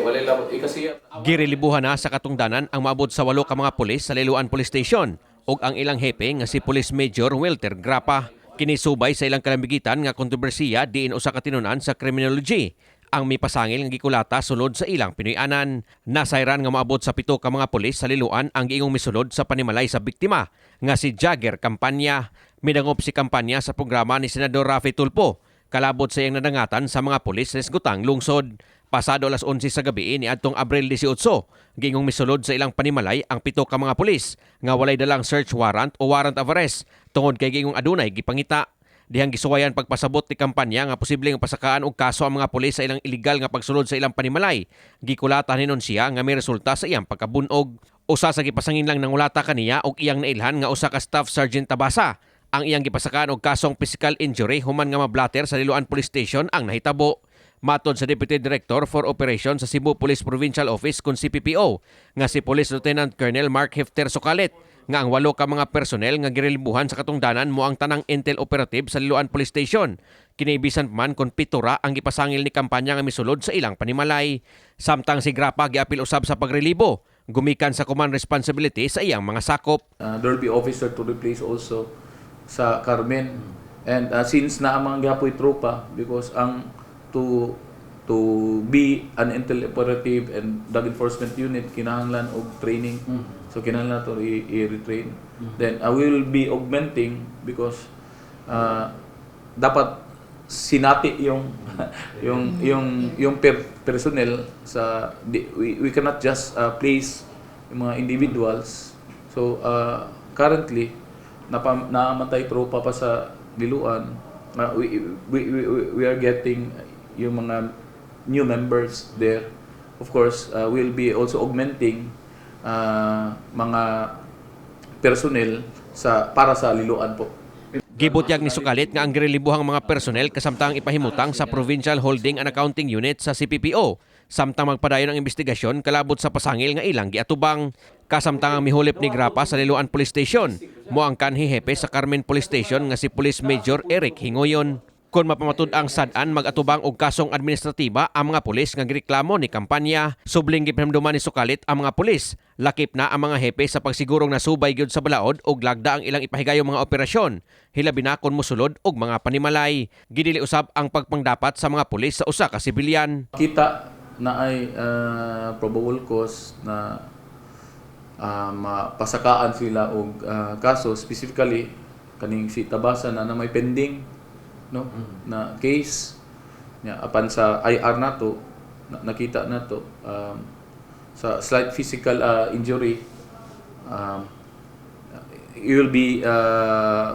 walay labot. Kasi Girilibuhan na sa katungdanan ang maabot sa 8 ka mga pulis sa Liloan Police Station ug ang ilang hepe nga si Police Major Welter Grapa. Kinisubay sa ilang kalambigitan nga kontrobersiya diin usa ka tinunan sa criminology ang mipasangil nga gikulata sulod sa ilang Pinoy-anan. Nasayran nga maabot sa 7 ka mga pulis sa Liloan ang giingong misulod sa panimalay sa biktima nga si Jagger Campanya. Midangop si Campanya sa programa ni Senador Rafi Tulfo kalabot sa iyang nadangatan sa mga pulis sa Esgutang lungsod. Pasado alas 11 sa gabi ni adtong Abril 18, gingong misulod sa ilang panimalay ang 7 ka mga pulis nga walay dalang search warrant o warrant of arrest tungod kay gingong adunay gipangita. Dihang gisuwayan pagpasabot ni Campanya nga posibleng pasakaan og kaso ang mga pulis sa ilang illegal nga pagsulod sa ilang panimalay. Gikulatan hinon siya nga may resulta sa iyang pagkabunog. Usa sa gipasangin lang nangulata kaniya og iyang nailhan nga usa ka Staff Sergeant Tabasa. Ang iyang gipasakaan og kasong physical injury human nga mablatter sa Liloan Police Station ang nahitabo. Matod sa Deputy Director for Operations sa Cebu Police Provincial Office kung CPPO nga si Police Lieutenant Colonel Mark Hefter Sokalit nga ang 8 ka mga personnel nga girilbuhan sa katungdanan mo ang tanang intel operative sa Liloan Police Station. Kinibisan man kung 7 ra ang gipasangil ni Campanya nga misulod sa ilang panimalay. Samtang si Grapa giapil usab sa pagrelibo gumikan sa command responsibility sa iyang mga sakop. there will be officer to replace also sa Carmen. And since na ang mga gapoy tropa, because ang to be an intel operative and drug enforcement unit, kinahanglan og training. So kinahanglan to i-retrain. Then I will be augmenting because dapat sinati yung personnel sa we cannot just place yung mga individuals. So currently namatay tropa pa sa Liloan. We are getting yung mga new members there. Of course, we'll be also augmenting mga personnel para sa Liloan po. Gibutyag ni Sukalit nga ang girelibuhang mga personnel kasamtang ipahimutang sa Provincial Holding and Accounting Unit sa CPPO samtang magpadayon ang investigasyon kalabot sa pasangil nga ilang giatubang. Kasamtang ang mihulip ni Grapa sa Liloan Police Station mo ang kanhi hepe sa Carmen Police Station nga si Police Major Eric Hingoyon. Kung mapamatud ang sad-an mag-atubang og kasong administratiba ang mga pulis nga gireklamo ni Campanya, subling gipinamduman ni Sukalit ang mga pulis. Lakip na ang mga hepe sa pagsigurong nasubay gyud sa balaod og lagda ang ilang ipahigayong mga operasyon. Hilabi na kon mosulod og mga panimalay. Gidili usab ang pagpangdapat sa mga pulis sa usa ka sibilyan. Kita na ay probable cause na mapasakaan sila og kaso, specifically kaning si Tabasa na may pending na case niya apan sa IR nato nakita nato sa slight physical injury, you will be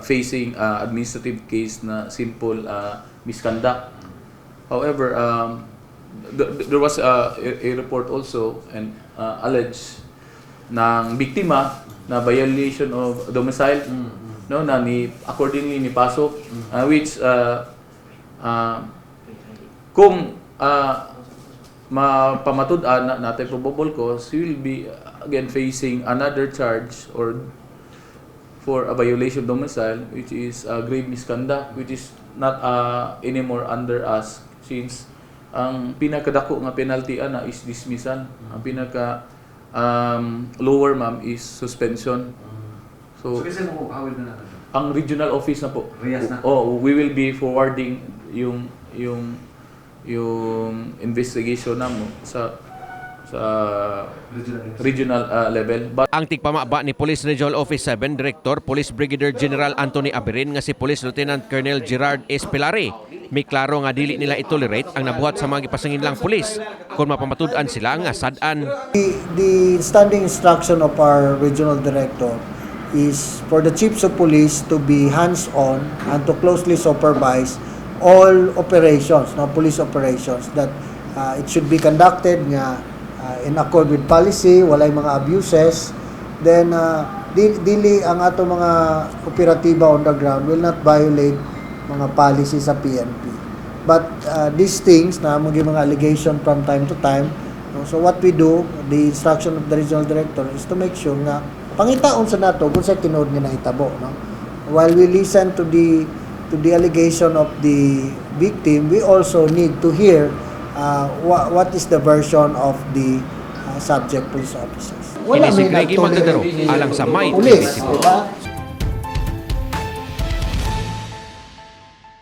facing administrative case na simple misconduct. However, there was a report also and alleged ng biktima na violation of domicile na accordingly ni pasok, which kung mapamatud-an natin probable cause, he will be again facing another charge or for a violation of domicile, which is grave misconduct, which is not anymore under us, since ang pinakadako nga penalty ana is dismissal. Ang pinaka lower ma'am is suspension. So kasi mo hawil na natin. Ang regional office na po. Riyas na. We will be forwarding yung investigation namo sa regional level. But Ang tigpamaba ni Police Regional Office 7 Director Police Brigadier General Anthony Aberin nga si Police Lieutenant Colonel Gerard Espilari, may klaro nga dili nila itolerate ang nabuhat sa mga gipasangin lang pulis kung mapamatud-an sila nga sad-an. The standing instruction of our regional director is for the chiefs of police to be hands-on and to closely supervise all operations, police operations, that it should be conducted nga in accord with policy, walay mga abuses. Then dili ang ato mga operatiba on the ground will not violate mga policy sa PNP. But these things na mga allegation from time to time, so what we do, the instruction of the regional director is to make sure nga pangitaon sa nato kung sa tinuod nga nahitabo, while we listen to the allegation of the victim, we also need to hear what is the version of the subject police officers. Ini si Greggy Magdadaro alang sa May Police, 24. diba?